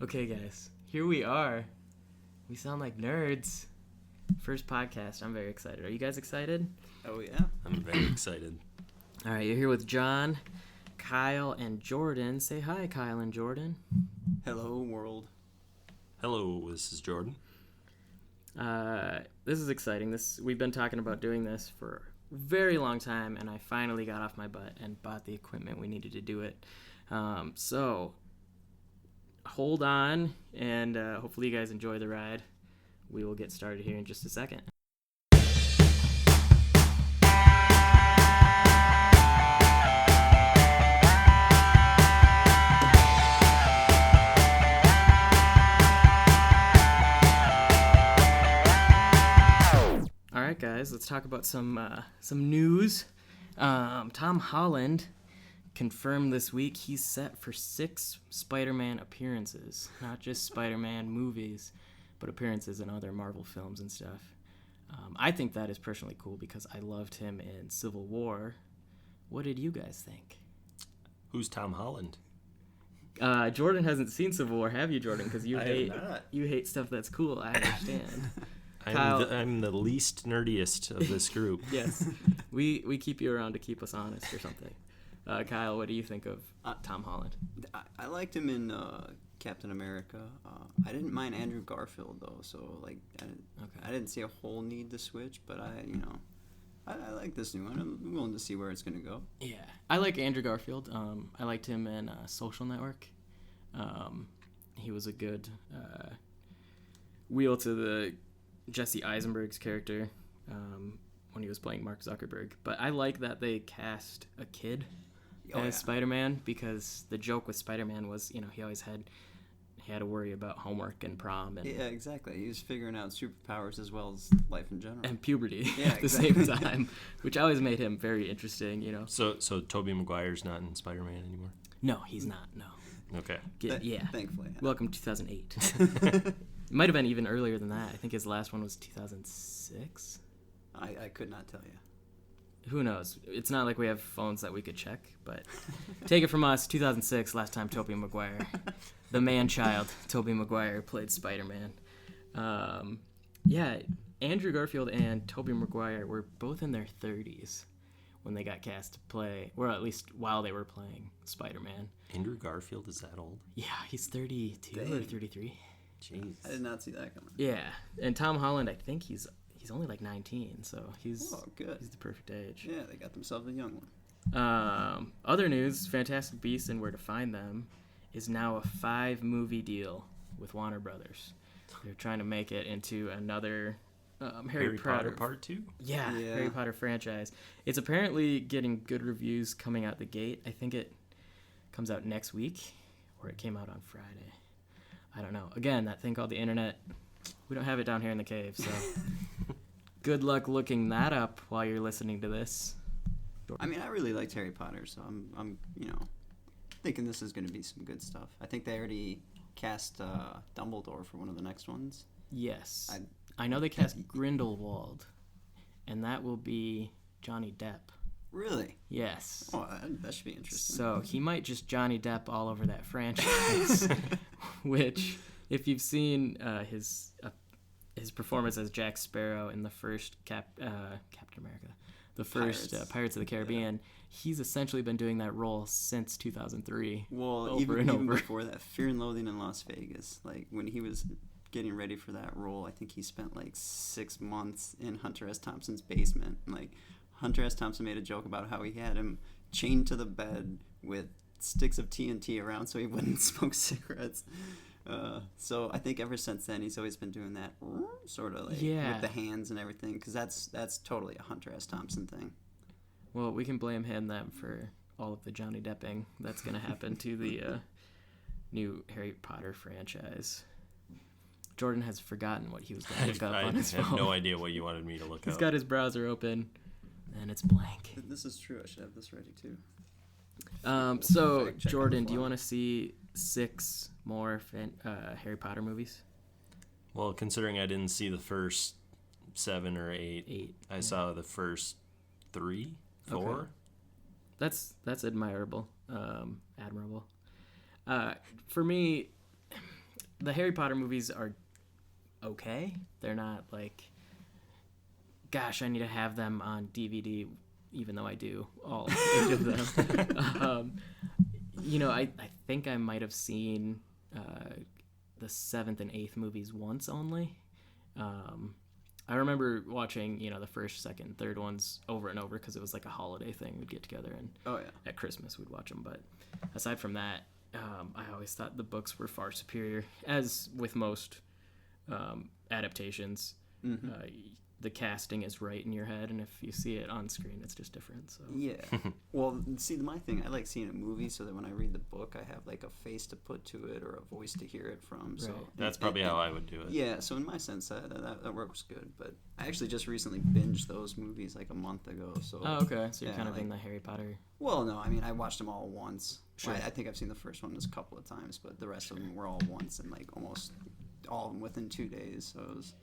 Okay, guys, here we are. We sound like nerds. First podcast. I'm very excited. Are you guys excited? Oh, yeah. I'm very excited. All right, you're here with John, Kyle, and Jordan. Say hi, Kyle and Jordan. Hello, world. Hello, this is Jordan. This is exciting. We've been talking about doing this for a very long time, and I finally got off my butt and bought the equipment we needed to do it. So hold on, and hopefully you guys enjoy the ride. We will get started here in just a second. All right, guys, let's talk about some news. Tom Holland confirmed this week he's set for 6 Spider-Man appearances. Not just Spider-Man movies, but appearances in other Marvel films and stuff. I think that is personally cool because I loved him in Civil War. What did you guys think? Who's Tom Holland? Jordan hasn't seen Civil War, have you, Jordan? Because you not. hate stuff that's cool. I understand. I'm the least nerdiest of this group. Yes, we keep you around to keep us honest or something. Kyle, what do you think of Tom Holland? I liked him in Captain America. I didn't mind Andrew Garfield though, so I didn't see a whole need to switch. But I like this new one. I'm willing to see where it's gonna go. Yeah, I like Andrew Garfield. I liked him in Social Network. He was a good wheel to the Jesse Eisenberg's character when he was playing Mark Zuckerberg. But I like that they cast a kid as Spider-Man, because the joke with Spider-Man was, he always had to worry about homework and prom. And, yeah, exactly. He was figuring out superpowers as well as life in general. And puberty at the same time, which always made him very interesting, So Tobey Maguire's not in Spider-Man anymore? No, he's not, no. Okay. Thankfully. Welcome 2008. It might have been even earlier than that. I think his last one was 2006. I could not tell you. Who knows? It's not like we have phones that we could check, but take it from us, 2006, last time Tobey Maguire, the man-child, Tobey Maguire, played Spider-Man. Andrew Garfield and Tobey Maguire were both in their 30s when they got cast to play, or at least while they were playing Spider-Man. Andrew Garfield is that old? Yeah, he's 32 or 33. Jeez. I did not see that coming. Yeah, and Tom Holland, I think he's only like 19, so he's good. He's the perfect age. Yeah, they got themselves a young one. Other news, Fantastic Beasts and Where to Find Them is now a 5-movie deal with Warner Brothers. They're trying to make it into another Harry Potter Part 2? Yeah, Harry Potter franchise. It's apparently getting good reviews coming out the gate. I think it comes out next week, or it came out on Friday. I don't know. Again, that thing called the internet, we don't have it down here in the cave, so good luck looking that up while you're listening to this. I mean, I really liked Harry Potter, so I'm thinking this is going to be some good stuff. I think they already cast Dumbledore for one of the next ones. Yes. I know they cast Grindelwald, and that will be Johnny Depp. Really? Yes. Oh, that should be interesting. So he might just Johnny Depp all over that franchise, which, if you've seen his performance as Jack Sparrow in the first Captain America, the first Pirates of the Caribbean, he's essentially been doing that role since 2003. Well, even before that, Fear and Loathing in Las Vegas, like when he was getting ready for that role, I think he spent like 6 months in Hunter S. Thompson's basement. Like Hunter S. Thompson made a joke about how he had him chained to the bed with sticks of TNT around so he wouldn't smoke cigarettes. So I think ever since then he's always been doing that sort of like with the hands and everything, because that's totally a Hunter S. Thompson thing. Well, we can blame them for all of the Johnny Depping that's going to happen to the new Harry Potter franchise. Jordan has forgotten what he was going to look up on his phone. I have no idea what you wanted me to look up. He's got his browser open, and it's blank. This is true. I should have this ready too. So, Jordan, do you want to see 6 more Harry Potter movies? Well, considering I didn't see the first 7 or 8, I saw the first 3, 4. Okay. That's admirable. Admirable. For me, the Harry Potter movies are okay. They're not like, gosh, I need to have them on DVD, even though I do all 8 of them. I think I might have seen the 7th and 8th movies once only. I remember watching, the first, second, third ones over and over because it was like a holiday thing. We'd get together and at Christmas we'd watch them. But aside from that, I always thought the books were far superior, as with most adaptations. The casting is right in your head, and if you see it on screen, it's just different. So Yeah. Well, see, my thing, I like seeing a movie so that when I read the book, I have like a face to put to it or a voice to hear it from. So Right. That's probably how I would do it. Yeah, so in my sense, that works good. But I actually just recently binged those movies like a month ago. So Oh, okay. So you're yeah, kind of like- in the Harry Potter. Well, no, I mean, I watched them all once. Sure. I think I've seen the first one just a couple of times, but the rest of them were all once and like almost all of them within 2 days. So it was,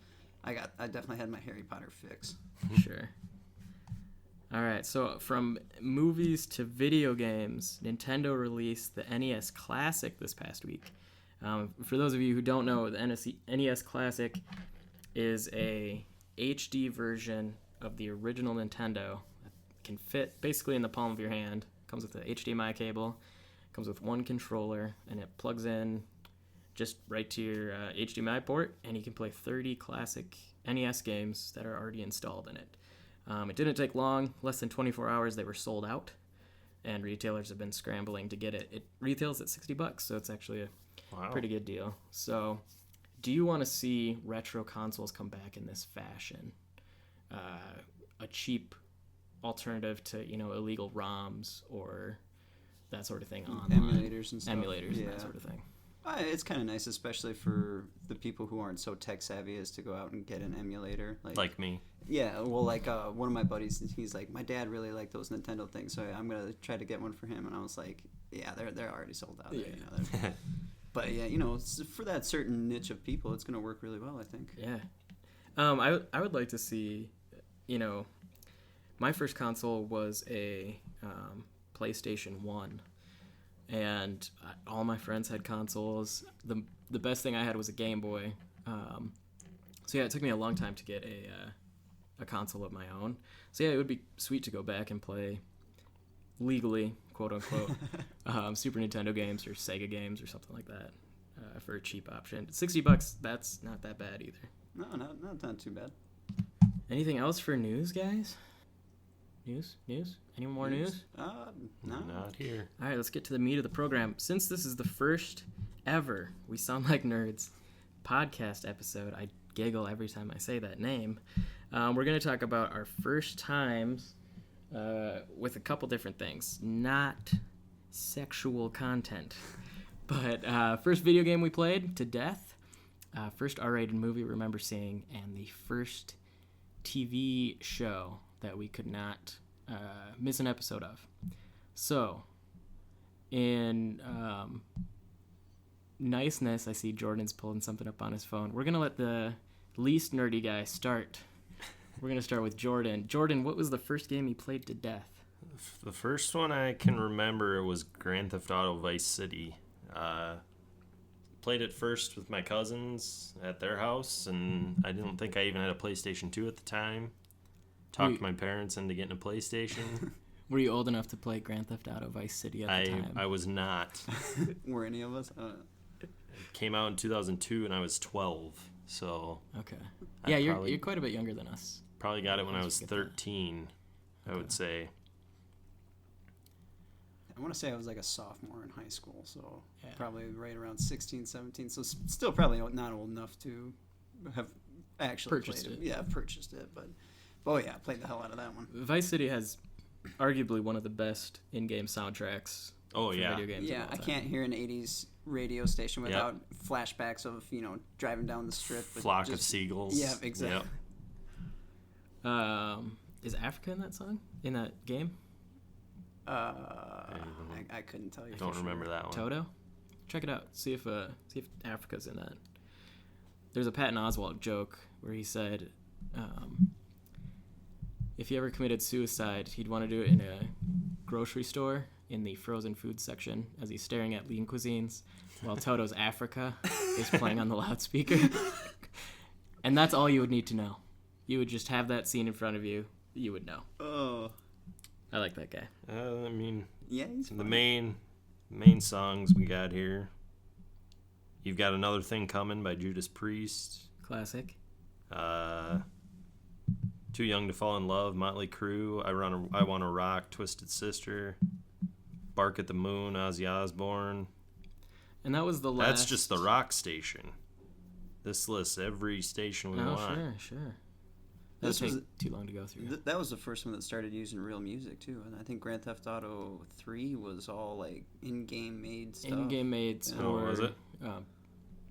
I definitely had my Harry Potter fix. Sure. All right. So from movies to video games, Nintendo released the NES Classic this past week. For those of you who don't know, the NES Classic is a HD version of the original Nintendo. It can fit basically in the palm of your hand. Comes with a HDMI cable. Comes with one controller, and it plugs in just right to your HDMI port, and you can play 30 classic NES games that are already installed in it. It didn't take long, less than 24 hours, they were sold out, and retailers have been scrambling to get it. It retails at $60, so it's actually a pretty good deal. So, do you want to see retro consoles come back in this fashion? A cheap alternative to, illegal ROMs or that sort of thing online. Emulators and stuff. Emulators and that sort of thing. It's kind of nice, especially for the people who aren't so tech savvy as to go out and get an emulator. Like me. Yeah, well, like one of my buddies, he's like, my dad really liked those Nintendo things, so I'm gonna try to get one for him. And I was like, yeah, they're already sold out. Yeah. But yeah, for that certain niche of people, it's gonna work really well, I think. Yeah. I would like to see, my first console was a PlayStation 1. And all my friends had consoles. The best thing I had was a Game Boy. So yeah, it took me a long time to get a console of my own. So yeah, it would be sweet to go back and play legally, quote unquote, Super Nintendo games or Sega games or something like that for a cheap option. $60, that's not that bad either. No, not too bad. Anything else for news, guys? News? Any more news? No. Not here. All right, let's get to the meat of the program. Since this is the first ever We Sound Like Nerds podcast episode, I giggle every time I say that name. We're going to talk about our first times with a couple different things. Not sexual content. But first video game we played, To Death. First R-rated movie we remember seeing. And the first TV show that we could not miss an episode of. So, in niceness, I see Jordan's pulling something up on his phone. We're going to let the least nerdy guy start. We're going to start with Jordan. Jordan, what was the first game you played to death? The first one I can remember was Grand Theft Auto Vice City. Played it first with my cousins at their house, and I didn't think I even had a PlayStation 2 at the time. Talked my parents into getting a PlayStation. Were you old enough to play Grand Theft Auto Vice City at the time? I was not. Were any of us? It came out in 2002, and I was 12. So okay. Yeah, you're quite a bit younger than us. Probably got it when I was 13, I would say. I want to say I was like a sophomore in high school, so probably right around 16, 17. So still probably not old enough to have actually purchased played it. Yeah, I've purchased it, but oh yeah, I played the hell out of that one. Vice City has arguably one of the best in-game soundtracks. Oh for yeah, video games Yeah, of all I time. can't hear an 80s radio station without flashbacks of driving down the strip. But Flock of seagulls. Yeah, exactly. Yep. Is Africa in that song? In that game? I couldn't tell you. I don't remember that one. Toto? Check it out. See if Africa's in that. There's a Patton Oswalt joke where he said, if he ever committed suicide, he'd want to do it in a grocery store in the frozen food section as he's staring at Lean Cuisines while Toto's Africa is playing on the loudspeaker. And that's all you would need to know. You would just have that scene in front of you. You would know. Oh. I like that guy. I mean, Yeah, he's the funny. main songs we got here. You've got Another Thing Coming by Judas Priest. Classic. Too Young to Fall in Love, Motley Crue. I Wanna Rock, Twisted Sister. Bark at the Moon, Ozzy Osbourne. And that was the last... That's just the rock station. This lists every station we want. Sure. That would take too long to go through. That was the first one that started using real music too, and I think Grand Theft Auto 3 was all like in-game made stuff. In-game made, Yeah. or was it?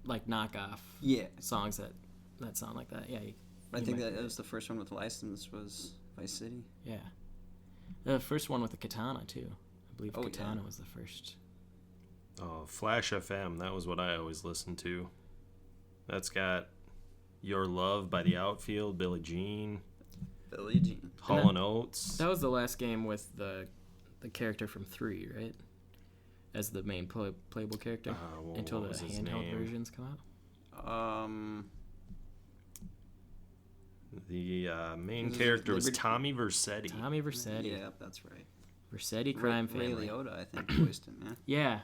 like knockoff songs that sound like that. Yeah, I think that was the first one with license was Vice City. Yeah, the first one with the Katana too. I believe Katana was the first. Oh, Flash FM. That was what I always listened to. That's got Your Love by The Outfield, Billie Jean. Hall & Oates. That was the last game with the character from 3, right? As the main playable character until the handheld versions come out. The main character was Tommy Vercetti. Tommy Vercetti. Yeah, that's right. Vercetti crime family. Ray Liotta, I think, voiced him. Yeah.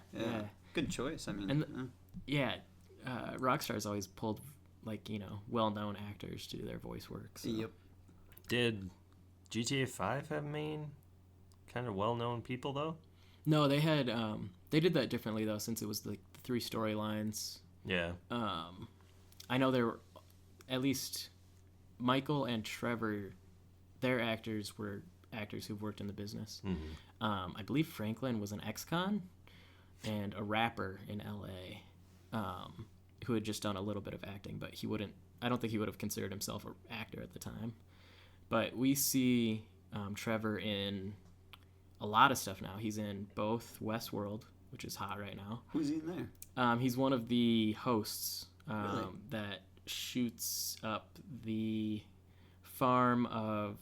Good choice. I mean, and Rockstar's always pulled well-known actors to do their voice work. So. Yep. Did GTA 5 have main kind of well-known people though? No, they had they did that differently though, since it was the 3 storylines. Yeah. I know there were at least Michael and Trevor. Their actors were actors who've worked in the business. Mm-hmm. I believe Franklin was an ex-con and a rapper in LA, who had just done a little bit of acting, but I don't think he would have considered himself an actor at the time. But we see Trevor in a lot of stuff now. He's in both Westworld, which is hot right now. Who's he in there? He's one of the hosts Really? that shoots up the farm of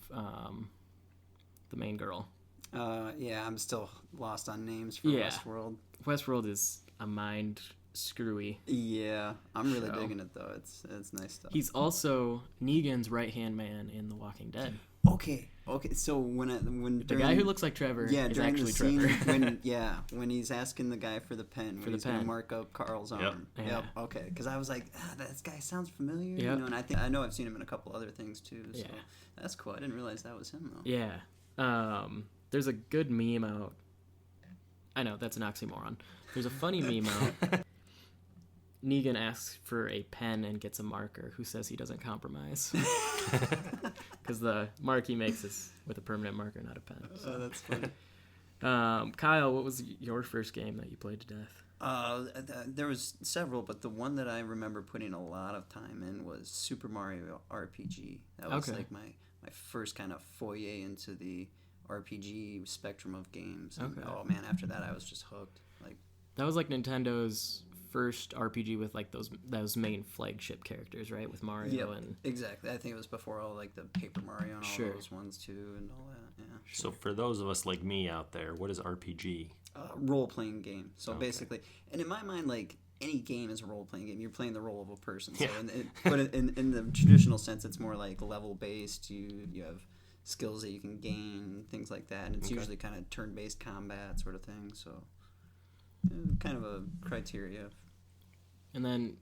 the main girl. Yeah, I'm still lost on names for Westworld. Westworld is a mind screwy. Yeah, I'm really show. digging it though. It's nice stuff. He's also Negan's right-hand man in The Walking Dead. Okay. So when The guy who looks like Trevor is during actually the scene Trevor. when he's asking the guy for the pen, when he's gonna mark up Carl's arm. Yeah. Okay, because I was like, that guy sounds familiar. Yep. You know, and I know I've seen him in a couple other things too. So Yeah. that's cool. I didn't realize that was him though. Yeah. There's a good meme out. I know, that's an oxymoron. There's a funny meme out. Negan asks for a pen and gets a marker. Who says he doesn't compromise? Because the mark he makes is with a permanent marker, not a pen. So. Oh, that's funny. Kyle, what was your first game that you played to death? There was several, but the one that I remember putting a lot of time in was Super Mario RPG. That was like my first kind of foyer into the RPG spectrum of games. And, oh man, after that I was just hooked. Like that was like Nintendo's first RPG with like those main flagship characters, right? With Mario and exactly. I think it was before all like the Paper Mario and all those ones too, and all that. Yeah. So for those of us like me out there, what is RPG? Role-playing game. So basically, and in my mind, like any game is a role-playing game. You're playing the role of a person. So but in the traditional sense, it's more like level-based. You have skills that you can gain, things like that. And it's usually kind of turn-based combat sort of thing. So kind of a criteria. And then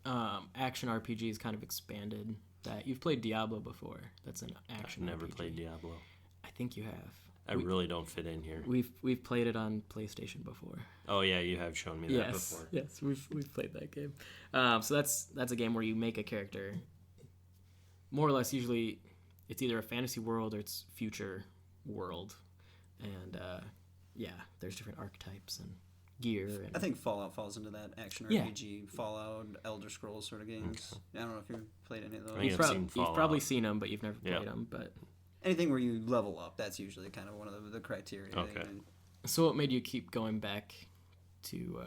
action RPGs kind of expanded that. You've played Diablo before. That's an action I've never RPG. played Diablo. I think you have. I really don't fit in here. We've played it on PlayStation before. Oh yeah, you have shown me that before. Yes, we've played that game. So that's a game where you make a character. More or less, usually it's either a fantasy world or it's future world, and there's different archetypes and gear. And I think Fallout falls into that action RPG. Fallout, Elder Scrolls sort of games. I don't know if you've played any of those. You've probably seen them, but you've never played them. But anything where you level up, that's usually kind of one of the criteria. Okay. So what made you keep going back to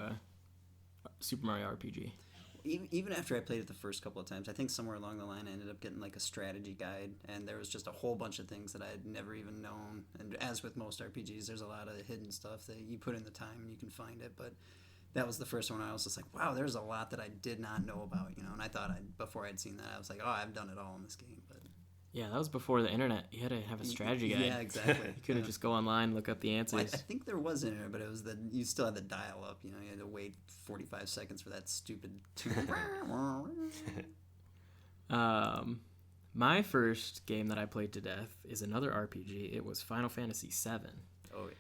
Super Mario RPG? even after I played it the first couple of times, I think somewhere along the line I ended up getting like a strategy guide, and there was just a whole bunch of things that I had never even known. And as with most RPGs, there's a lot of hidden stuff that you put in the time and you can find it. But that was the first one I was just like, wow, there's a lot that I did not know about, And I thought before I'd seen that, I was like, oh, I've done it all in this game. But Yeah, that was before the internet. You had to have a strategy guide. Yeah, exactly. You couldn't just go online, look up the answers. Well, I think there was internet, but it was you still had to dial up. You had to wait 45 seconds for that stupid tune. My first game that I played to death is another RPG. It was Final Fantasy VII. Oh, yeah.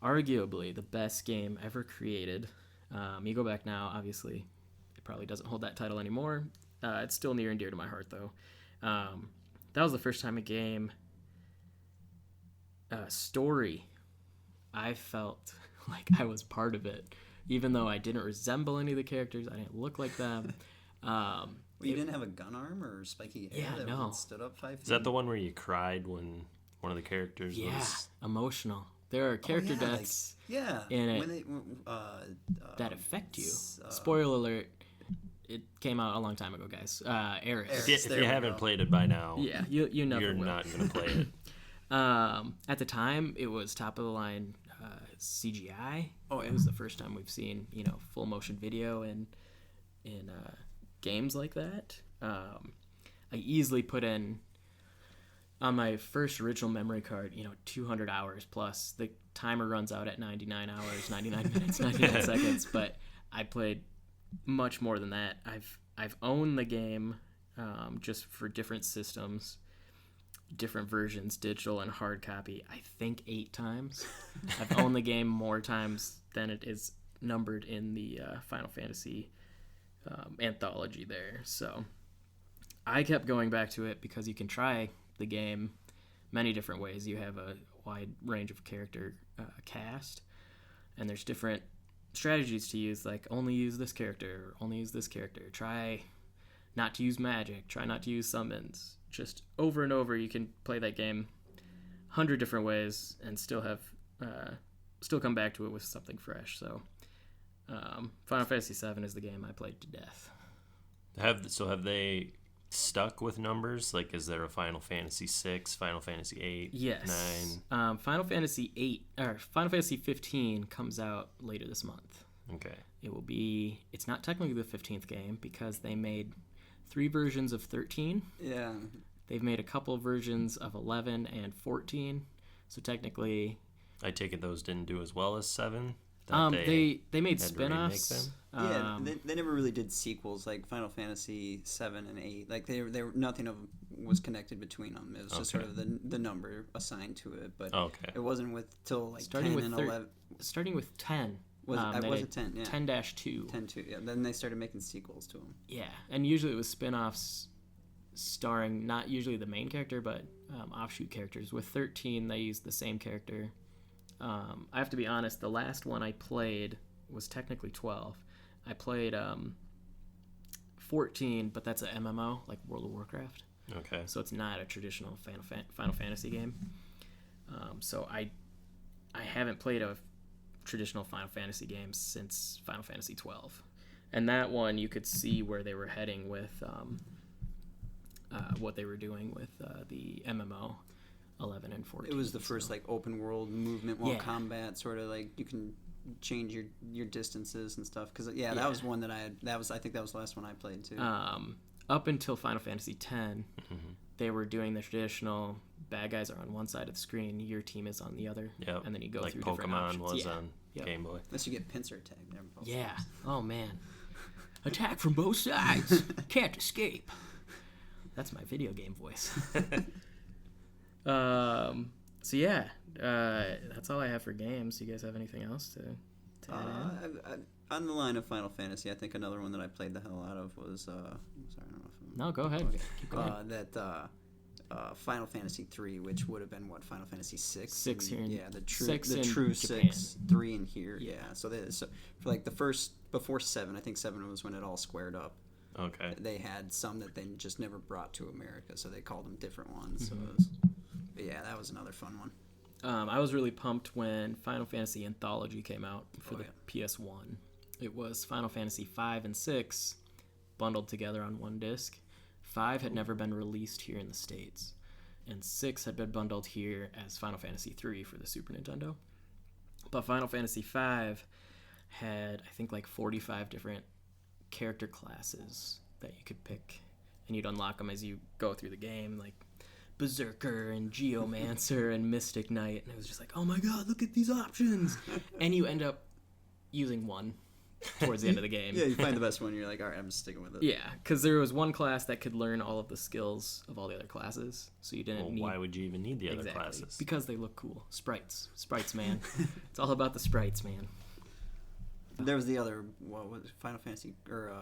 Arguably the best game ever created. You go back now, obviously, it probably doesn't hold that title anymore. It's still near and dear to my heart, though. That was the first time a game story I felt like I was part of it, even though I didn't resemble any of the characters. I didn't look like them. Well, you didn't have a gun arm or spiky hair that stood up 5 feet? Is that the one where you cried when one of the characters was... emotional. There are character deaths in it that affect you. Spoiler alert. It came out a long time ago, guys. Eris. If you haven't played it by now, you never you're will. not going to play it. At the time, it was top of the line CGI. It was the first time we've seen full motion video in games like that. I easily put in on my first original memory card 200 hours plus. The timer runs out at 99 hours, 99 minutes, 99 seconds. But I played much more than that. I've owned the game just for different systems, different versions, digital and hard copy, I think 8 times. I've owned the game more times than it is numbered in the Final Fantasy anthology there. So I kept going back to it because you can try the game many different ways. You have a wide range of character cast, and there's different strategies to use, like only use this character, only use this character, try not to use magic, try not to use summons. Just over and over you can play that game 100 different ways and still have still come back to it with something fresh. So Final Fantasy VII is the game I played to death. Have they stuck with numbers? Like, is there a Final Fantasy VI, Final Fantasy VIII, yes. 9? Final Fantasy 8 or Final Fantasy 15 comes out later this month. Okay. It's not technically the 15th game because they made 3 versions of 13. Yeah. They've made a couple of versions of 11 and 14. So technically, I take it those didn't do as well as 7. They made spin-offs. They never really did sequels like Final Fantasy 7 and 8. Like they were nothing was connected between them. It was just sort of the number assigned to it. But it wasn't till like starting 10 with and 11. Starting with 10. Was it 10? Yeah. 10-2. 10-2. Yeah. Then they started making sequels to them. Yeah, and usually it was spin-offs starring not usually the main character but offshoot characters. With 13, they used the same character. I have to be honest, the last one I played was technically 12. I played 14, but that's an MMO, like World of Warcraft. Okay. So it's not a traditional Final Fantasy game. So I haven't played a traditional Final Fantasy game since Final Fantasy 12. And that one, you could see where they were heading with what they were doing with the MMO. 11 and 14. It was the first like open world movement while combat, sort of like you can change your distances and stuff. Because that was one that I think that was the last one I played too. Up until Final Fantasy X, they were doing the traditional bad guys are on one side of the screen, your team is on the other, and then you go through different options. Like Pokemon was on Game Boy. Unless you get pincer tag. Yeah. Oh man. Attack from both sides. Can't escape. That's my video game voice. That's all I have for games. Do you guys have anything else to add in? On the line of Final Fantasy, I think another one that I played the hell out of was sorry, I don't know if No, go ahead. Okay. Keep going. Final Fantasy 3, which would have been Final Fantasy 6. 6 here. The true Japan. 6, 3 in here. Yeah. So for like the first before 7, I think 7 was when it all squared up. Okay. They had some that they just never brought to America, so they called them different ones. Mm-hmm. But yeah, that was another fun one. I was really pumped when Final Fantasy Anthology came out for the PS1. It was Final Fantasy 5 and 6 bundled together on one disc. 5 had never been released here in the States, and 6 had been bundled here as Final Fantasy 3 for the Super Nintendo. But Final Fantasy 5 had, I think, like 45 different character classes that you could pick, and you'd unlock them as you go through the game, like Berserker and Geomancer and Mystic Knight, and it was just like, oh my god, look at these options! And you end up using one towards the end of the game. Yeah, you find the best one, you're like, alright, I'm just sticking with it. Yeah, because there was one class that could learn all of the skills of all the other classes, so you didn't need... Why would you even need the other classes? Because they look cool. Sprites, man. It's all about the sprites, man. There was the other, what was it, Final Fantasy, or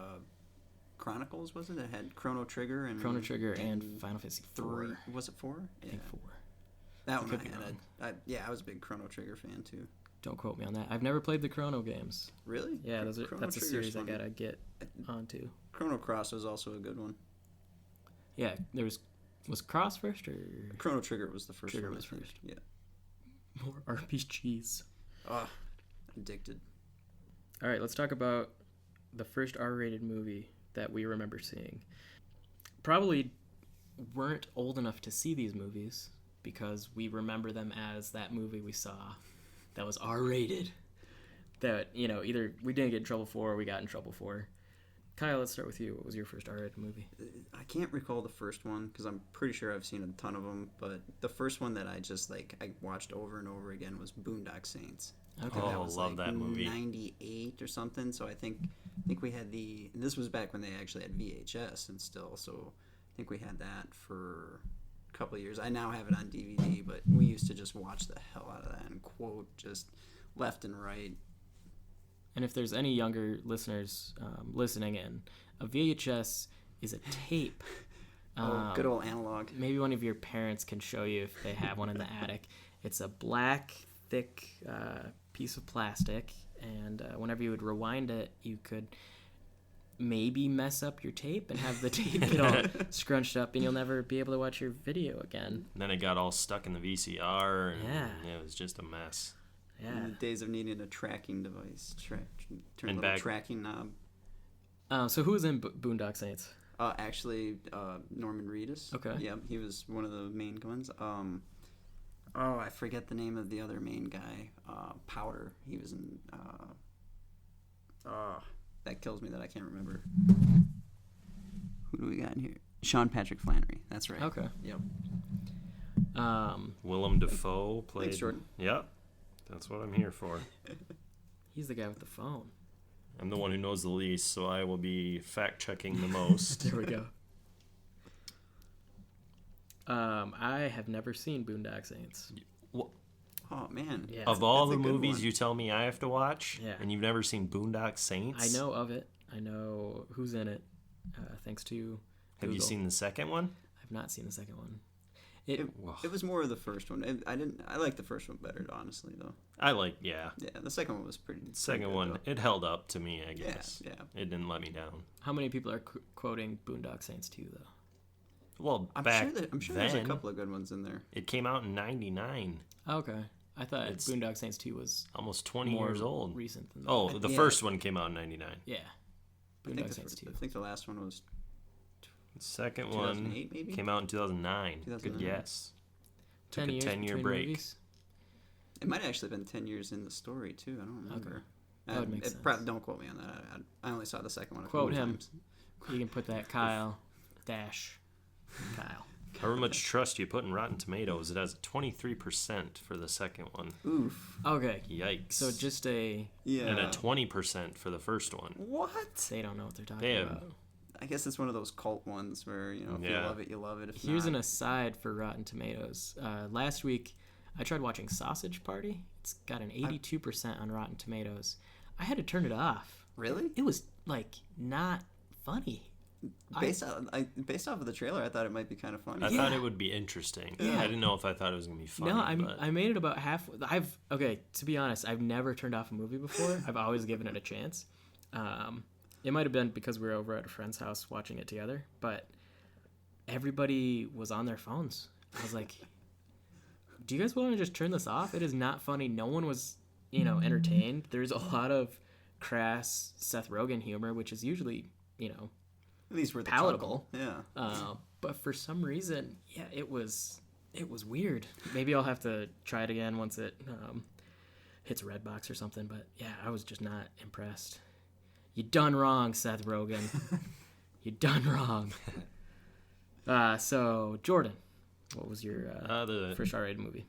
Chronicles, was it? It had Chrono Trigger and Final Fantasy 4. Was it 4? I think 4. That one could I be had. I was a big Chrono Trigger fan too. Don't quote me on that. I've never played the Chrono games. Really? Yeah, that's a Trigger's series I fun. gotta get onto. Chrono Cross was also a good one. Yeah, was Cross first or Chrono Trigger was the first Trigger one. was I think. first. Yeah. more RPGs? Oh, addicted. All right, let's talk about the first R-rated movie that we remember seeing. Probably weren't old enough to see these movies because we remember them as that movie we saw that was R-rated. That, either we didn't get in trouble for or we got in trouble for. Kyle, let's start with you. What was your first R-rated movie? I can't recall the first one because I'm pretty sure I've seen a ton of them, but the first one that I just I watched over and over again was Boondock Saints. Okay. Oh, That was love that movie. 98 or something. So I think we had this was back when they actually had VHS and still. So I think we had that for a couple of years. I now have it on DVD, but we used to just watch the hell out of that and quote just left and right. And if there's any younger listeners listening in, a VHS is a tape. Good old analog. Maybe one of your parents can show you if they have one in the attic. It's a black, thick piece of plastic, and whenever you would rewind it, you could maybe mess up your tape and have the tape get all scrunched up, and you'll never be able to watch your video again. And then it got all stuck in the VCR, and Yeah. it was just a mess. Yeah. In the days of needing a tracking device, turn And a little back- tracking knob. So who was in Boondock Saints? Actually, Norman Reedus. Okay. Yeah, he was one of the main ones. I forget the name of the other main guy. Powder. He was in. That kills me that I can't remember. Who do we got in here? Sean Patrick Flannery. That's right. Okay. Yep. Willem Dafoe played. Thanks, Jordan. Yep, that's what I'm here for. He's the guy with the phone. I'm the one who knows the least, so I will be fact checking the most. There we go. I have never seen Boondock Saints. Oh man. Yeah. Of all That's the a good movies one. you tell me I have to watch, Yeah. and you've never seen Boondock Saints, I know of it. I know who's in it. Thanks to Have you Google. seen the second one? I've not seen the second one. It was more of the first one. I like the first one better, honestly, though. Yeah. Yeah, the second one was pretty. Second good, one, though. it held up to me, I Yeah, guess. yeah. It didn't let me down. How many people are quoting Boondock Saints 2, though? Well, I'm back sure then, there's a couple of good ones in there. it came out in 99, Okay. I thought It's Boondock Saints 2 was almost 20 more years old. recent than that. Oh, the Yeah. first one came out in 99. Yeah. I think, Boondock the Saints first, 2. I think the last one was The second one 2008, maybe? came out in 2009. Good 2009. guess. 10 Took a years 10-year between break. movies? It might have actually been 10 years in the story, too. I don't remember. Okay. That would make sense. Don't quote me on that. I only saw the second one a Quote couple him. times. You can put that Kyle dash Kyle. However much trust you put in Rotten Tomatoes, it has a 23% for the second one. Oof. Okay. Yikes. So just a... Yeah. And a 20% for the first one. What? They don't know what they're talking Damn. about. I guess it's one of those cult ones where, if you Yeah. love it, you love it. If Here's not, an aside for Rotten Tomatoes. Last week, I tried watching Sausage Party. It's got an 82% on Rotten Tomatoes. I had to turn it off. Really? It was, not funny. Based off of the trailer, I thought it might be kind of funny. I Yeah. thought it would be interesting. Yeah. I didn't know if I thought it was going to be funny. No, but I made it about half. Okay, to be honest, I've never turned off a movie before. I've always given it a chance. It might have been because we were over at a friend's house watching it together, but everybody was on their phones. I was like, do you guys want to just turn this off? It is not funny. No one was, entertained. There's a lot of crass Seth Rogen humor, which is usually, At least worth palatable. A chuckle. Yeah. But for some reason, yeah, it was weird. Maybe I'll have to try it again once it hits Redbox or something. But yeah, I was just not impressed. You done wrong, Seth Rogen. You done wrong. So Jordan, what was your first R-rated movie?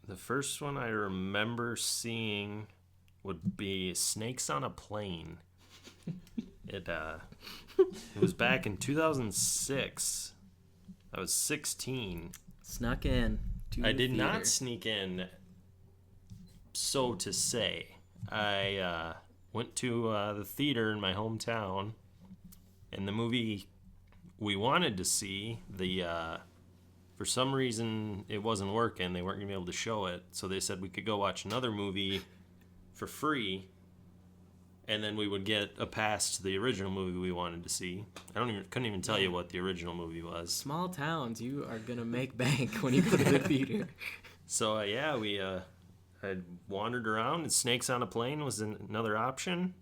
The first one I remember seeing would be Snakes on a Plane. It was back in 2006. I was 16. Snuck in. I did not sneak in, so to say. I went to the theater in my hometown, and the movie we wanted to see, for some reason it wasn't working. They weren't going to be able to show it, so they said we could go watch another movie for free, and then we would get a pass to the original movie we wanted to see. Couldn't even tell you what the original movie was. Small towns, you are gonna make bank when you go to the theater. So we I wandered around, and Snakes on a Plane was another option.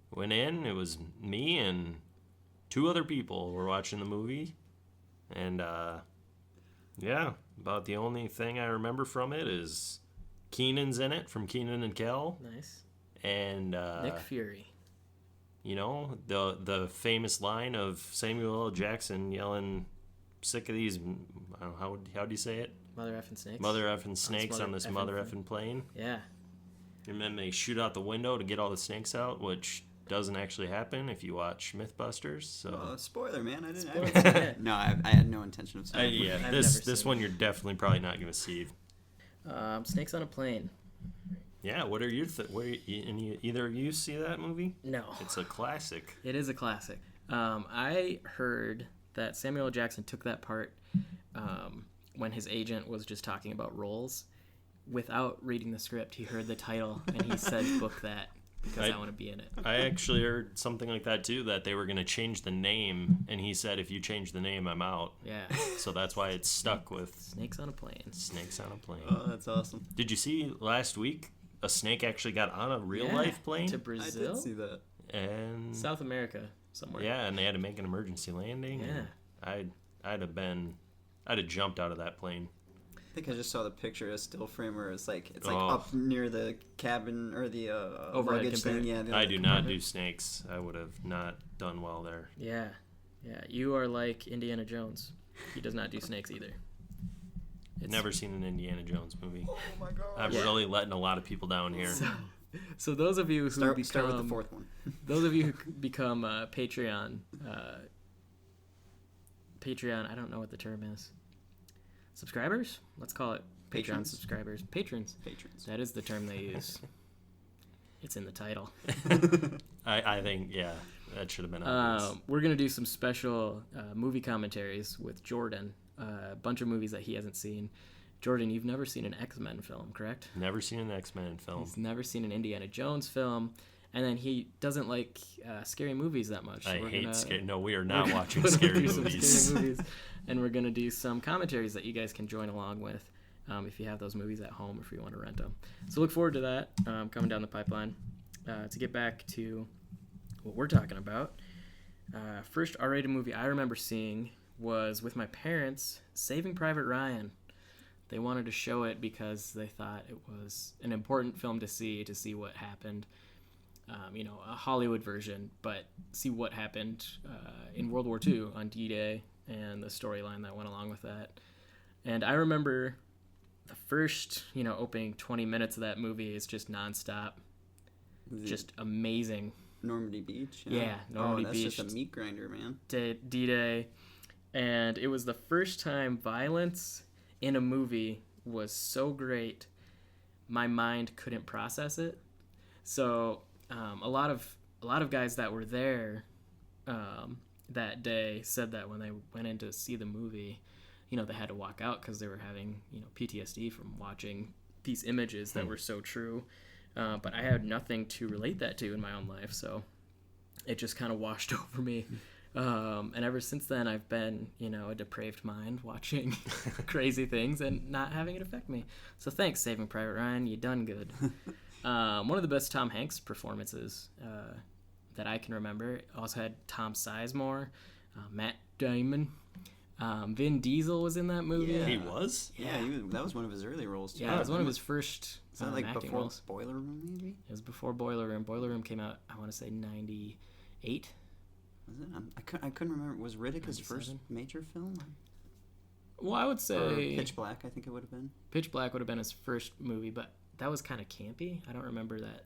Went in, it was me and 2 other people were watching the movie, and about the only thing I remember from it is Keenan's in it from Keenan and Kel. Nice. And Nick Fury. You know, the famous line of Samuel L. Jackson yelling, "Sick of these," I don't know, how do you say it? Mother effing snakes. Mother effing snakes on this mother effing plane. Yeah. And then they shoot out the window to get all the snakes out, which doesn't actually happen if you watch Mythbusters. So spoiler, man! I didn't. Spoiler. No, I had no intention of saying. Yeah, this one you're definitely probably not going to see. Snakes on a Plane. Yeah, what are your either of you see that movie? No. It's a classic. It is a classic. I heard that Samuel L. Jackson took that part when his agent was just talking about roles. Without reading the script, he heard the title and he said, "Book that because I want to be in it." I actually heard something like that too, that they were going to change the name, and he said, "If you change the name, I'm out." Yeah. So that's why it's stuck with Snakes on a Plane. Snakes on a Plane. Oh, that's awesome. Did you see last week a snake actually got on a real-life plane? To Brazil? I did see that. And South America, somewhere. Yeah, and they had to make an emergency landing. Yeah. I'd have jumped out of that plane. I think I just saw the picture, a still frame where it's like up near the cabin or the luggage thing. Yeah, I do not do snakes. I would have not done well there. Yeah. You are like Indiana Jones. He does not do snakes either. Never seen an Indiana Jones movie. Oh my god! I'm really letting a lot of people down here. So those of you who start with the fourth one. Those of you who become Patreon. I don't know what the term is. Subscribers? Let's call it Patreon subscribers. Patrons. That is the term they use. It's in the title. I think, that should have been obvious. We're going to do some special movie commentaries with Jordan. A bunch of movies that he hasn't seen. Jordan, you've never seen an X-Men film, correct? Never seen an X-Men film. He's never seen an Indiana Jones film. And then he doesn't like scary movies that much. So I hate scary. No, we are not watching scary movies. And we're going to do some commentaries that you guys can join along with if you have those movies at home, if you want to rent them. So look forward to that coming down the pipeline. To get back to what we're talking about, first R-rated movie I remember seeing was with my parents, Saving Private Ryan. They wanted to show it because they thought it was an important film to see what happened. A Hollywood version, but see what happened in World War II on D-Day and the storyline that went along with that. And I remember the first, opening 20 minutes of that movie is just nonstop. Just amazing. Normandy Beach? Yeah, Normandy Beach. That's just a meat grinder, man. D-Day. And it was the first time violence in a movie was so great, my mind couldn't process it. So a lot of guys that were there that day said that when they went in to see the movie, they had to walk out because they were having PTSD from watching these images that were so true. But I had nothing to relate that to in my own life, so it just kind of washed over me. And ever since then, I've been, a depraved mind watching crazy things and not having it affect me. So thanks, Saving Private Ryan. You done good. One of the best Tom Hanks performances that I can remember. Also had Tom Sizemore, Matt Damon. Vin Diesel was in that movie. Yeah. He was? Yeah, that was one of his early roles too. Yeah, it was one of his first Is that like acting before roles. Boiler Room, maybe? It was before Boiler Room. Boiler Room came out, I want to say, 98. Was it? I couldn't remember. Was Riddick his first 97? major film? Well, I would Or say Pitch Black, I think it would have been. Pitch Black would have been his first movie, but that was kind of campy. I don't remember that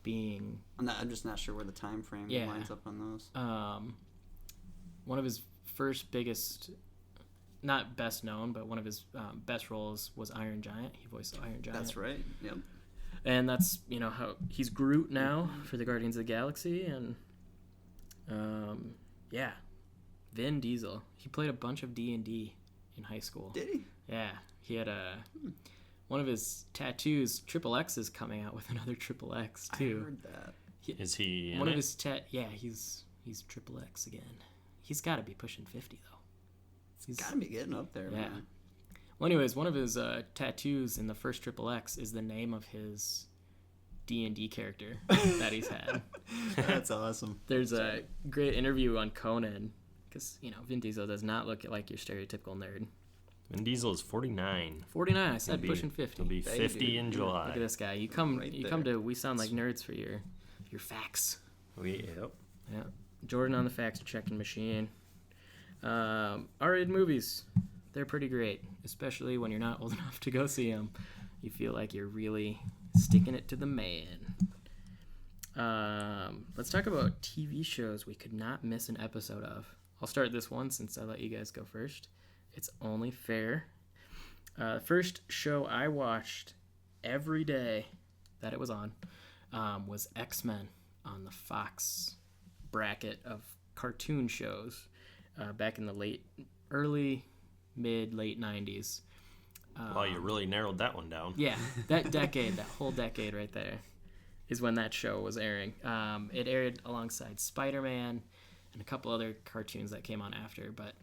being I'm just not sure where the time frame Yeah. lines up on those. one of his first biggest, not best known, but one of his best roles was Iron Giant. He voiced Iron Giant. That's right. Yep. And that's, how he's Groot now for the Guardians of the Galaxy. And yeah, Vin Diesel. He played a bunch of D&D in high school. Did he? Yeah, he had one of his tattoos. Triple X is coming out with another Triple X too. I heard that. Is he in One of it? his yeah, he's Triple X again. He's got to be pushing 50 though. He's got to be getting up there, Yeah. man. Well, anyways, one of his tattoos in the first Triple X is the name of his D&D character that he's had. That's awesome. There's a great interview on Conan because Vin Diesel does not look like your stereotypical nerd. Vin Diesel is 49. 49. I said He'll be- pushing 50. He'll be Hey, 50 dude. in Look July. at this guy. You come Right you come there. to We Sound Like Nerds for your facts. Yep. Yeah. Jordan on the facts checking machine. R-rated movies. They're pretty great, especially when you're not old enough to go see them. You feel like you're really sticking it to the man. Let's talk about TV shows we could not miss an episode of. I'll start this one since I let you guys go first. It's only fair. First show I watched every day that it was on was X-Men on the Fox bracket of cartoon shows back in the late 90s. Wow, you really narrowed that one down. Yeah, that whole decade right there is when that show was airing. It aired alongside Spider-Man and a couple other cartoons that came on after, but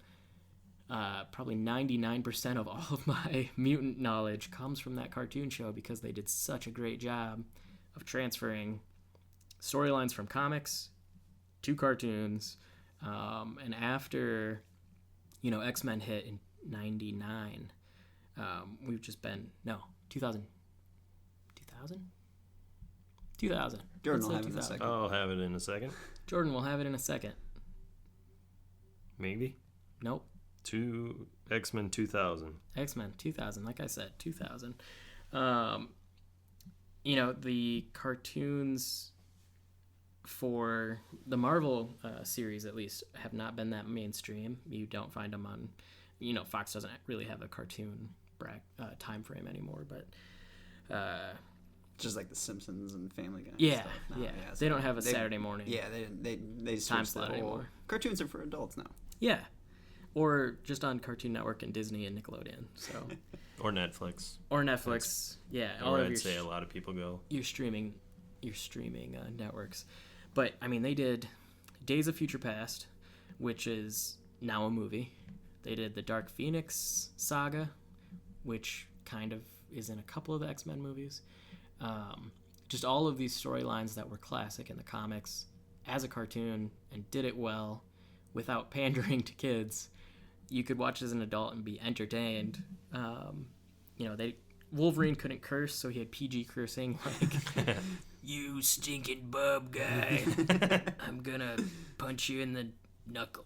probably 99% of all of my mutant knowledge comes from that cartoon show because they did such a great job of transferring storylines from comics to cartoons. And after, X-Men hit in 99, we've just been, 2000. 2000. Jordan Let's will say have it in a 2000. second. I'll have it in a second. Jordan will have it in a second. Maybe. Nope. X-Men 2000. X-Men 2000, like I said, 2000. The cartoons for the Marvel series, at least, have not been that mainstream. You don't find them on, Fox doesn't really have a cartoon time frame anymore, but Just like The Simpsons and Family Guy. And yeah, stuff now. yeah. So They don't have a Saturday morning. Yeah, they Time switched the slot whole. anymore. Cartoons are for adults now. Yeah. Or just on Cartoon Network and Disney and Nickelodeon. So Or Netflix. or Netflix. Yeah, all Or of I'd your say a lot of people go. your streaming networks. But I mean, they did Days of Future Past, which is now a movie. They did the Dark Phoenix saga, which kind of is in a couple of the X-Men movies. Just all of these storylines that were classic in the comics as a cartoon and did it well without pandering to kids. You could watch as an adult and be entertained. Wolverine couldn't curse, so he had PG cursing, like, "You stinking bub guy, I'm gonna punch you in the knuckle."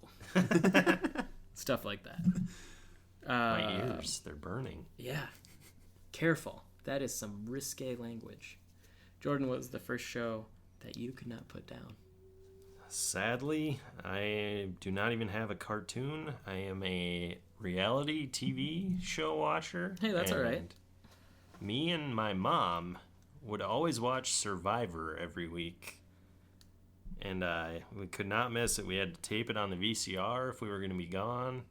Stuff like that. My ears, they're burning. Yeah. Careful. That is some risque language. Jordan, what was the first show that you could not put down? Sadly, I do not even have a cartoon. I am a reality TV show watcher. Hey, that's all right. and Me and my mom would always watch Survivor every week. And we could not miss it. We had to tape it on the VCR if we were going to be gone.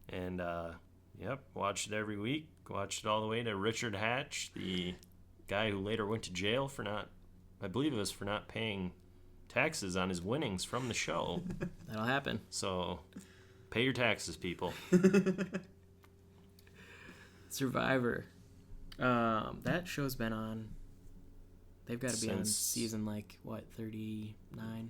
And, watched it every week. Watched it all the way to Richard Hatch, the guy who later went to jail for not paying taxes on his winnings from the show. That'll happen. So, pay your taxes, people. Survivor. That show's been on. They've got to be on Since- season 39.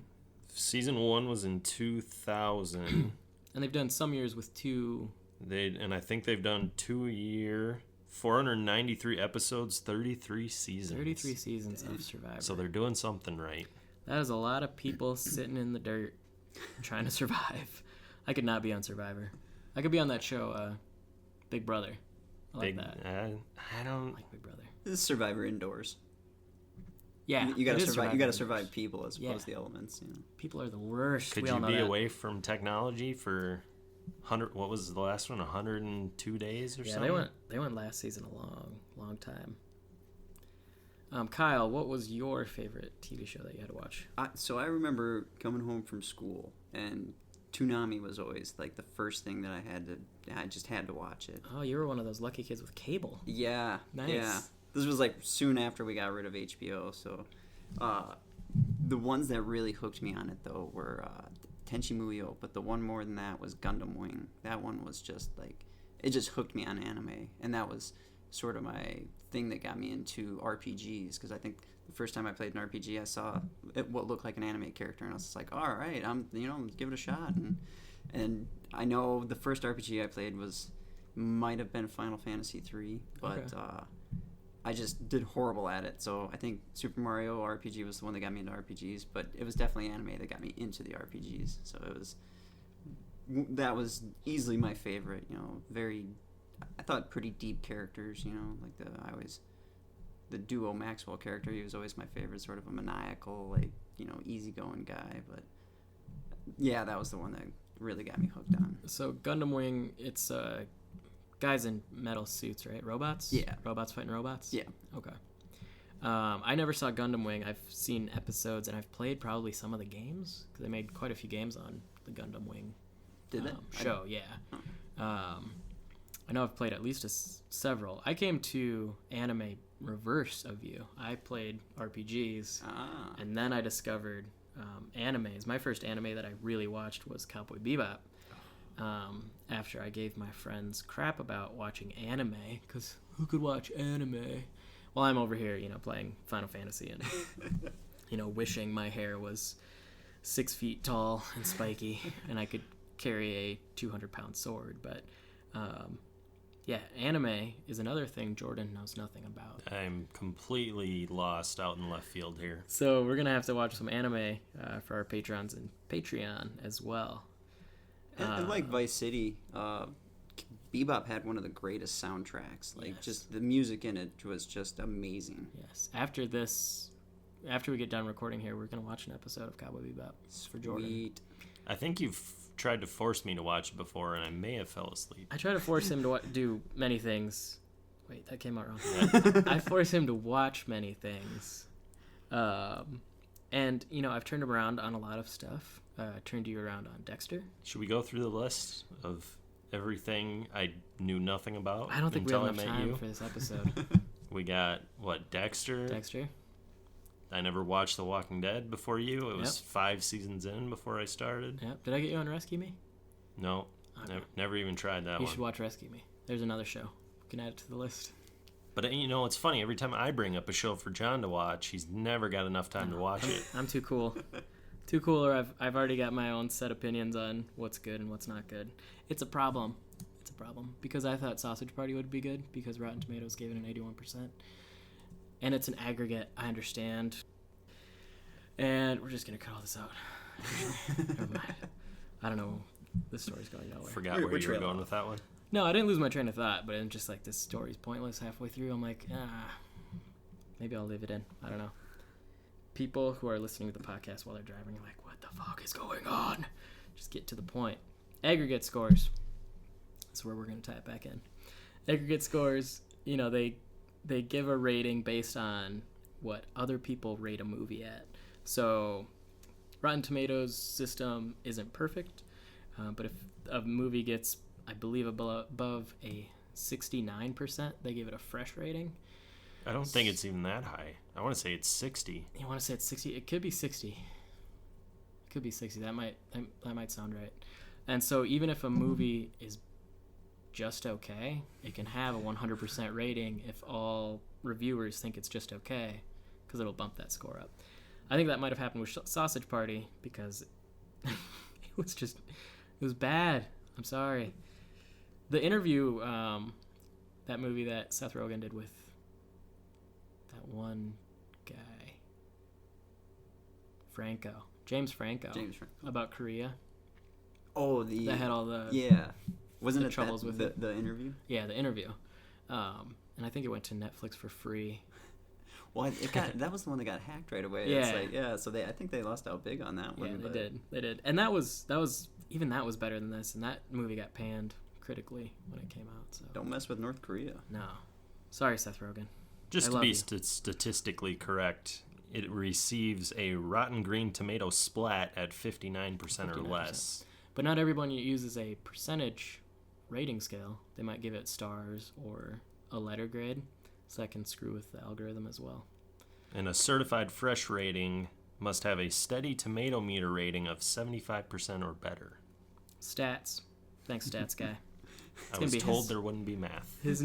season 1 was in 2000. And they've done some years with 2. And I think they've done 2-year, 493 episodes, 33 seasons. 33 seasons of Survivor. So they're doing something right. That is a lot of people sitting in the dirt trying to survive. I could not be on Survivor. I could be on that show, Big Brother. I like that. I don't like Big Brother. This is Survivor indoors. Yeah, You gotta it is survive. You gotta indoors. survive people as opposed to the elements. You know? People are the worst. Could we all you know be that. away from technology for 100? What was the last one? 102 days or something? Yeah, they went last season a long time. Kyle, what was your favorite TV show that you had to watch? So I remember coming home from school, and Toonami was always like the first thing that I just had to watch it. Oh, you were one of those lucky kids with cable. Yeah. Nice. Yeah. This was like soon after we got rid of HBO, so the ones that really hooked me on it though were Tenchi Muyo, but the one more than that was Gundam Wing. That one was just like, it just hooked me on anime, and that was sort of my thing that got me into RPGs, because I think the first time I played an RPG, I saw what looked like an anime character, and I was just like, all right, let's give it a shot. And I know the first RPG I played might have been Final Fantasy 3, but Okay. I just did horrible at it. So I think Super Mario RPG was the one that got me into RPGs, but it was definitely anime that got me into the RPGs. So that was easily my favorite. You know, I thought pretty deep characters. You know, like the duo Maxwell character. He was always my favorite, sort of a maniacal, like, you know, easygoing guy. But yeah, that was the one that really got me hooked on. So Gundam Wing, it's guys in metal suits, right? Robots? Yeah. Robots fighting robots? Yeah. Okay. I never saw Gundam Wing. I've seen episodes, and I've played probably some of the games, because they made quite a few games on the Gundam Wing Did they? show. Yeah. I know I've played at least several. I came to anime reverse of you. I played RPGs, and then I discovered animes. My first anime that I really watched was Cowboy Bebop. After I gave my friends crap about watching anime, because who could watch anime? Well, I'm over here, you know, playing Final Fantasy and, you know, wishing my hair was 6 feet tall and spiky and I could carry a 200-pound sword. But, yeah, anime is another thing Jordan knows nothing about. I'm completely lost out in left field here. So we're going to have to watch some anime for our patrons and Patreon as well. And like Vice City, Bebop had one of the greatest soundtracks. Like, Yes. just the music in it was just amazing. Yes. After we get done recording here, we're going to watch an episode of Cowboy Bebop for Jordan. Sweet. I think you've tried to force me to watch it before, and I may have fell asleep. I try to force him to do many things. Wait, that came out wrong. I force him to watch many things. And, you know, I've turned him around on a lot of stuff. Turned you around on Dexter. Should we go through the list of everything I knew nothing about I don't think we until have enough I met time you? for this episode. We got, Dexter? Dexter. I never watched The Walking Dead before you. It was Yep. 5 seasons in before I started. Yep. Did I get you on Rescue Me? No, Okay. never even tried that You one. should watch Rescue Me. There's another show. We can add it to the list. But, you know, it's funny. Every time I bring up a show for John to watch, he's never got enough time to watch it. I'm too cool. Too cool, or I've already got my own set opinions on what's good and what's not good. It's a problem. It's a problem. Because I thought Sausage Party would be good, because Rotten Tomatoes gave it an 81%. And it's an aggregate, I understand. And we're just going to cut all this out. Never mind. I don't know. This story's going nowhere. Forgot We're where you were trailing going off. with that one. No, I didn't lose my train of thought, but it's just like, this story's pointless halfway through. I'm like, maybe I'll leave it in. I don't know. People who are listening to the podcast while they're driving are like, what the fuck is going on? Just get to the point. Aggregate scores. That's where we're going to tie it back in. Aggregate scores, you know, they give a rating based on what other people rate a movie at. So Rotten Tomatoes system isn't perfect, but if a movie gets, I believe, above a 69%, they give it a fresh rating. I don't think it's even that high. I want to say it's 60. You want to say it's 60? It could be 60. It could be 60. That might sound right. And so even if a movie is just okay, it can have a 100% rating if all reviewers think it's just okay, because it'll bump that score up. I think that might have happened with Sausage Party because it was bad. I'm sorry. The Interview, that movie that Seth Rogen did with that one guy, James Franco, about Korea. Oh, that had all the wasn't the it troubles that, with the Interview? Yeah, the Interview. And I think it went to Netflix for free. Well, that was the one that got hacked right away. Yeah. It's like, so I think they lost out big on that one. Yeah, they did. And that was better than this, and that movie got panned critically when it came out. So don't mess with North Korea. No. Sorry, Seth Rogen. Just to be statistically correct, it receives a Rotten Green Tomato splat at 59% or less. But not everyone uses a percentage rating scale. They might give it stars or a letter grade, so that can screw with the algorithm as well. And a certified fresh rating must have a steady tomato meter rating of 75% or better. Stats. Thanks, Stats Guy. I was told there wouldn't be math. His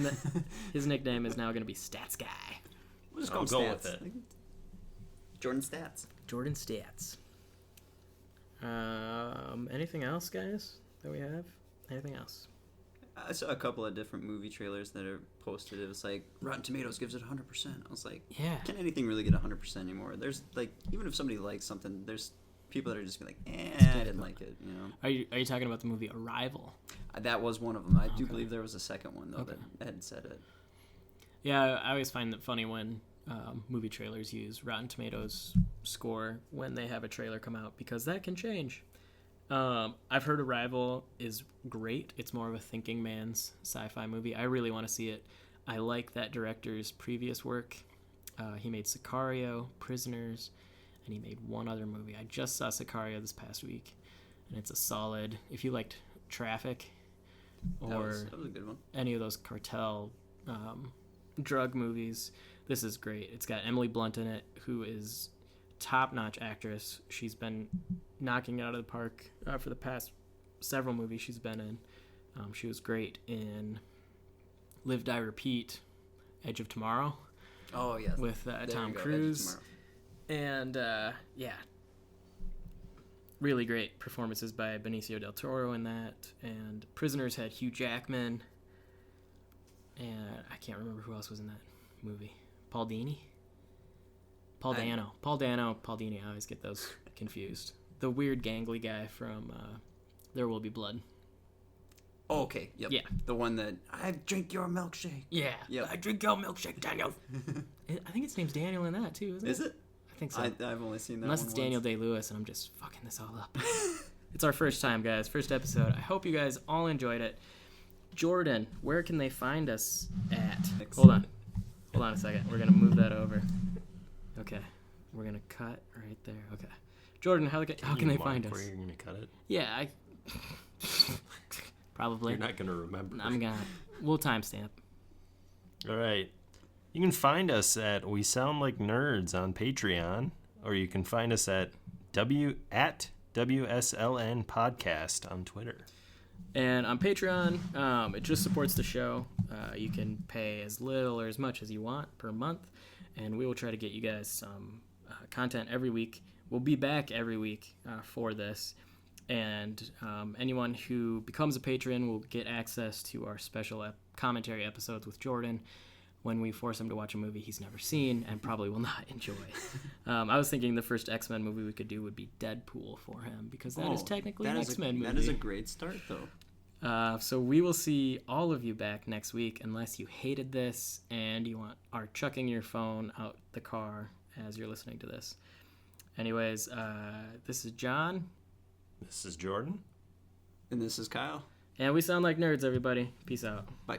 nickname is now going to be Stats Guy. We'll just I'll go with it. Jordan Stats. Jordan Stats. Anything else, guys, that we have? Anything else? I saw a couple of different movie trailers that are posted. It was like, Rotten Tomatoes gives it 100%. I was like, yeah. Can anything really get 100% anymore? There's like, even if somebody likes something, there's people that are just like, I didn't like it, you know? Are you talking about the movie Arrival? That was one of them. I do believe there was a second one, though, that had said it. Yeah, I always find it funny when movie trailers use Rotten Tomatoes score when they have a trailer come out, because that can change. I've heard Arrival is great. It's more of a thinking man's sci-fi movie. I really want to see it. I like that director's previous work. He made Sicario, Prisoners, and he made one other movie. I just saw Sicario this past week, and it's a solid. If you liked Traffic or that was a good one. Any of those cartel drug movies, this is great. It's got Emily Blunt in it, who is top-notch actress. She's been knocking it out of the park for the past several movies she's been in. She was great in Live, Die, Repeat, Edge of Tomorrow. Oh, yes. With Tom Cruise. And, really great performances by Benicio del Toro in that. And Prisoners had Hugh Jackman. And I can't remember who else was in that movie. Paul Dini? Paul Dini. I always get those confused. The weird gangly guy from There Will Be Blood. Oh, okay. Yep. Yeah. The one that, I drink your milkshake. Yeah. Yep. I drink your milkshake, Daniel. I think his name's Daniel in that, too, isn't it? Is it? I think so. I've only seen that Unless one it's Daniel Day-Lewis, and I'm just fucking this all up. It's our first time, guys. First episode. I hope you guys all enjoyed it. Jordan, where can they find us at? Hold on a second. We're going to move that over. Okay. We're going to cut right there. Okay. Jordan, how can they find us? Where you're going to cut it? Yeah, probably. You're not going to remember. We'll timestamp. All right. You can find us at We Sound Like Nerds on Patreon, or you can find us at WSLN Podcast on Twitter. And on Patreon, it just supports the show. You can pay as little or as much as you want per month, and we will try to get you guys some content every week. We'll be back every week for this, and anyone who becomes a patron will get access to our special commentary episodes with Jordan when we force him to watch a movie he's never seen and probably will not enjoy. I was thinking the first X-Men movie we could do would be Deadpool for him, because that is technically an X-Men movie. That is a great start, though. So we will see all of you back next week, unless you hated this and you are chucking your phone out the car as you're listening to this. Anyways, this is John. This is Jordan. And this is Kyle. And we sound like nerds, everybody. Peace out. Bye.